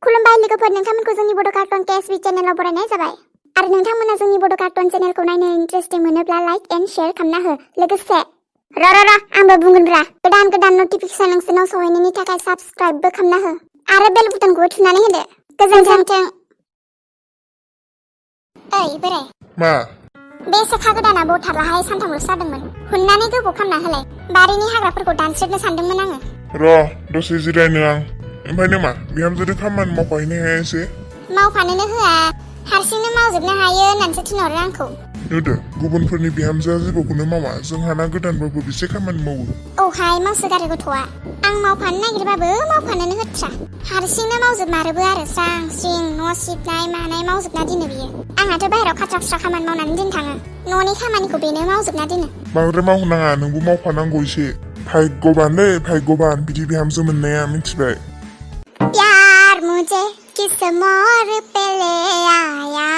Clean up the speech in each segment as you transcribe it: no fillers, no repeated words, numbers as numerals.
खुलुमबाय लोगोफोर, नोंथांमोनखौ जोंनि बड' कार्टन केएसबी चेनेलाव बरायनाय जाबाय। आरो नोंथांमोना जोंनि बड' कार्टन चेनेलखौ नायनो इन्टारेस्टिं मोनोब्ला लाइक एन्ड शेयार खालामना हो। लोगोसे आंबो बुंगोनब्रा, गोदान नटिफिकेसन नोंसोरनाव सहैनायनि थाखाय साबस्क्राइबबो खालामना हो आरो बेल बुटनखौबो थुनानै होदो। गोजोन्थों। ओइ बोराय, मा? बे सेखा गोदाना बौथारलाहाय, सानथामल'सो जादोंमोन। हुननानै गोबाव खालामना होलाय। बारिनि हाग्राफोरखौ दानस्रिनो सानदोंमोन आङो। र' दसे जिरायनो आं। ओमफ्राय मा बिहामजोजों खामानि मावफाहैनो हाया एसे? मावफानोनो होआ, हारसिंनो मावजोबनो हायो होननानैसो थिनहरो आंखौ। नुदो, गुबुनफोरनि बिहामजोआ जेबोखौनो मावा, जोंहाना गोदानबाबो बेसे खामानि मावो। औहाय मावसोगारो गथ'आ। आं मावफानो नागिरबाबो मावफानोनो होथ्रा। हारसिंनो मावजोबमारोबो आरो स्रां स्रिं न' सिबनाय मानाय मावजोबना दोनो बियो। आंहाथ' बाहेरायाव खाथ्रा खुस्रा खामानि मावनानै दिन थाङो। न'नि खामानिखौ बेनो मावजोबना दोनो। बांद्राय मावनाङा, नोंबो मावफानांगौ एसे। भाग्यबानलै भाग्यबान बिदि बिहामजो मोननाया, मिथिबाय? प्यार मुझे किस मोर पे ले आया,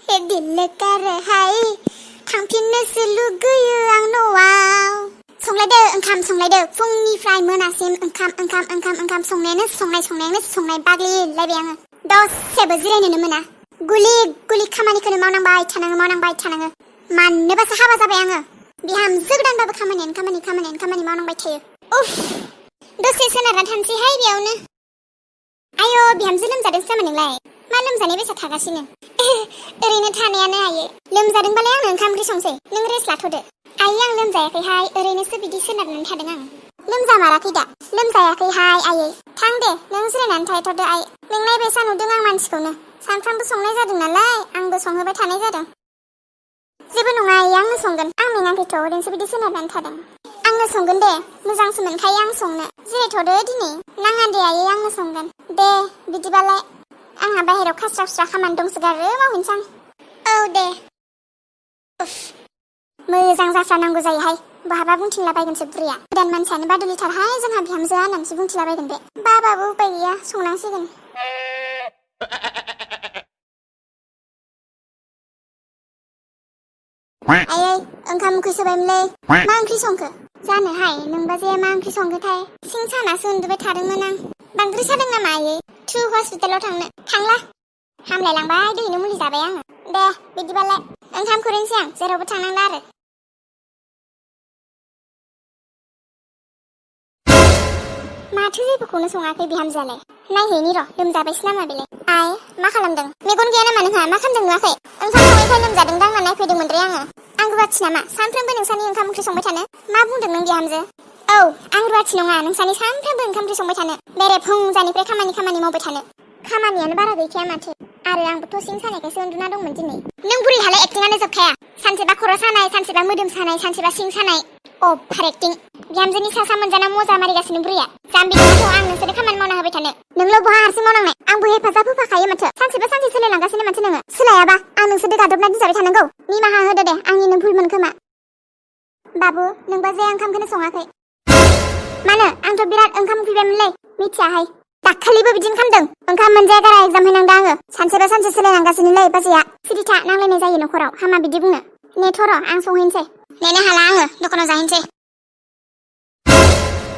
हे दिल कर हाय थांफिननोसो लुगैयो आं न'आव। संलायदो, ओंखाम संलायदो, फुंनिफ्राय मोनासिम ओंखाम संनाय बाग्लिलायबाय आङो। दसेबो जिरायनोनो मोना। गुलि खामानिखौनो मावनांबाय थानाङो। मानोबासो हाबा जाबाय आङो। बिहामजो गोदानबाबो खामानि मावनांबाय थायो। उफ, दसे सोनारना थानोसैहाय बेयावनो। आय' बिहामजो लोमजादोंसो जामा नोंलाय? मा लोमजानाय बेसा थागासिनो? ओरैनो थानायानो आयै। लोमजादोंबालाय आंनो ओंखाम ओंख्रि संसै, नों रेस्ट लाथ'दो। आयै, आं लोमजायाखैहाय, ओरैनोसो बिदि सोनारनानै थादों आं। लोमजामाराखै दा? लोमजायाखैहाय आयै। थां दे, नों जिरायनानै थाथ'दो आइ। मेंनाय बायसा नुदों आं मानसिखौनो। सानफ्रामबो संनाय जादों नालाय, आंबो संहोबाय थानाय जादों। जेबो नङा आयै, आंनो संगोन। आं मेङाखैथ', ओरैनोसो बिदि सोनारनानै थादों। आंनो संगोन दे, मोजांसो मोनखायो आं संनो। जिरायथ'दो दिनै। नाङा दे आयै, आंनो संगोन। दे बिदिबालाय, आंहा बाहेरायाव खास्रा खुस्रा खामानि दंसोगारो, मावहैनोसै आं। औ दे। उफ, मोजां जाफ्लानांगौ जायोहाय। बहाबा बुंथिंलाबायगोनसो बुरैया। गोदान मानसियानो बादुलिथारहाय जोंहा बिहामजोआ होननानैसो बुंथिलाबायगोन बे। बाबाबो उपाय गैया, संनांसिगोन। आयै, ओंखाम ओंख्रि सोबायमोनलै। मा ओंख्रि संखो? जानोहाय, नोंबा जे मा ओंख्रि संखोथाय। सिं सानासो उन्दुबाय थादोंमोन आं। बांद्राय सादों नामा आयै? थु हस्पिटालाव थांला। हामलायलांबाय, दहायनो मुलि जाबाय आङो। दे बिदिबालाय, ओंखाम खुरैनोसै आं, जेरावबो थांनांला आरो। माथो जेबोखौनो सङाखै बिहामजोआलाय? नायहैनि र', लोमजाबायसो नामा बेलाय? आइ, मा खालामदों? मेगन गैया नामा नोंहा? मा खालामदों नुवाखै? ओंखाम सङैखाय लोमजादों दां होनना नायफैदोंमोनरे आङो। आं रुवाथि नामा? सानफ्रोमबो नोंसानि ओंखाम ओंख्रि संबाय थानो? मा बुंदों नों बिहामजो? औ, आं रुवाथि नङा, नोंसानि सानफ्रोमबो ओंखाम ओंख्रि संबाय थानो। बेरे फुंजानिफ्राय खामानि मावबाय थानो। खामानियानो बारा गैखाया माथो। आरो आंबोथ' सिं सानायखायसो उन्दुना दंमोन दिनै। नों बुरैहालाय एक्टिंआनो जोबखाया। सानसेबा खर' सानाय, सानसेबा मोदोम सानाय, सानसेबा सिं सानाय। अभार एक्टिं। बिहामजोनि सा मोनजाना मजा मारिगासिनो बुरैया। जाम्बि नङाथ' आं नोंसोरनो खामानि मावना होबाय थानो। नोंल' बहा हारसिं मावनांनाय? आंबो हेफाजाब होफाखायो माथो। सानसेबा सानसे सोलायलांगासिनो माथो नोङो। सोलायाबा आं नोंसोरजों गादबना दोनजाबाय थानांगौ? निमाहा होदो दे, आंनिनो भुलमोन खोमा। बाबु, नोंबा जे ओंखामखौनो सङाखै। मानो? आंथ' बिराद ओंखाम उखैबायमोनलै। मिथियाहाय। दाखालिबो बिदिनो खालामदों। ओंखाम मोनजाया गारा एग्जाम हैनांदों आङो। सानसेबा सानसे सोलायलांगासिनोलै बाजैया। सिरिथा, नांलायनाय जायो न'खराव, हामा बिदि बुंनो। नेथ' र', आं संहैनोसै। नेनो हाला आङो, दखानाव जाहैनोसै।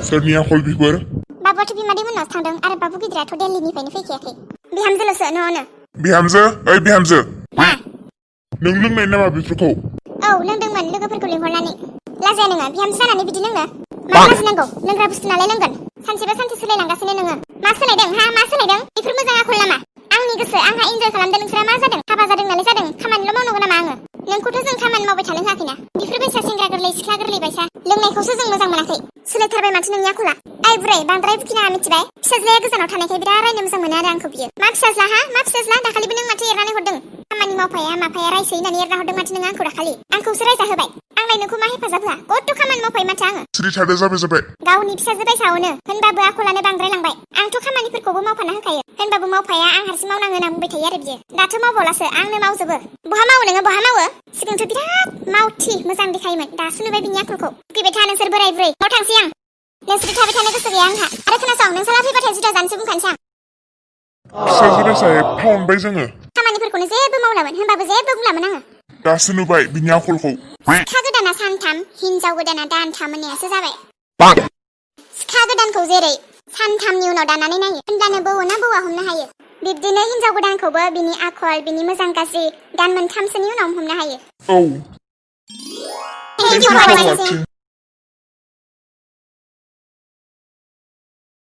सोरनि आखल बेफोर? बाबुआथ' बिमादै मोननावसो थांदों, आरो बाबु गिदिराथ' दिल्लीनिफ्रायनो फैखायाखै। बिहामजोल'सो न'आवनो। बिहामजो, ओइ बिहामजो। मा? नों लोंनाय नामा बेफोरखौ? औ, लोंदोंमोन, लोगोफोरखौ लिंहरनानै। लाजाया नोङो, बिहामजो जानानै बिदि लोंनो? मा लाजिनांगौ? लोंग्रा बुस्थु नालाय लोंगोन। सानसेबा सानसे सोलायलांगासिनो नोङो। मा सोलायदों हा? मा सोलायदों? बेफोर मोजां आखल नामा? आंनि गोसो, आंहा इन्जय खालामदों। नोंसोरा मा जादों? हाबा जादों नालाय जादों, खामानिल' मावनांगौ नामा आङो? नोंखौथ' जों खामानि मावबाय थानो होआखैना। बेफोर बायसा सेंग्रा गोरलै सिख्ला गोरलै बायसा लोंनायखौसो जों मोजां मोनाखै। सोलायथारबाय माथो नोंनि आखला। ओइ बुरै, बांद्राय बुखिनाङा मिथिबाय? फिसाज्लाया गोजानाव थानायखाय बिराद रायनो मोजां मोनो आरो आंखौ बियो। मा फिसाज्ला हा? मा फिसाज्ला? दाखालिबो नों माथो एरनानै हरदों। खामानि मावफाया माफाया रायसै होननानै एरना हरदों माथो नों आंखौ दाखालि। आंखौसो रायजा होबाय। आंलाय नोंखौ मा हेफाजाब होआ? कत्थ' खामानि मावफायो माथो आङो। सिरि थादो, जाबाय। गावनि फिसाजो बायसा अनो, होनबाबो आखलानो बांद्राय लांबाय। आंथ' खामानिफोरखौबो मावफाना होखायो, होनबाबो मावफाया। आं हारसिं मावनाङो होनना बुंबाय थायो आरो बियो। दाथ' मावबावलासो, आंनो मावजोबो। बहा मावो नोङो? बहा मावो? सिगांथ' बिराद मावथि मोजां देखायोमोन, दासो नुबाय बिनि आखलखौ। फैबाय था नोंसोर बोराय बुरै, न'आव थांसै आं। नोंसोर थाबाय थानो गोसो गैया आंहा। आरो खोनासं, नोंसोरहा फैबाथाय जुदा जानोसो बुंखानोसै आं। फिसाजो बायसा एफा अनबाय जोङो। खामानिफोरखौनो जेबो मावलामोन, होनबाबो जेबो बुंलामोन आङो। दासो नुबाय बिनि आखलखौ। सिखा गोदाना सानथाम, हिनजाव गोदाना दानथाम होननायासो जाबाय। सिखा गोदानखौ जेरै सानथामनि उनाव दानानै नायो होनब्लानो बौवोना बौवा हमनो हायो बिब्दिनो हिन्जाव गोदानखौबो बिनि आखल बिनि मोजां गाज्रि दान मोनथामसोनि उनाव हमनो हायो औ Thank you for watching.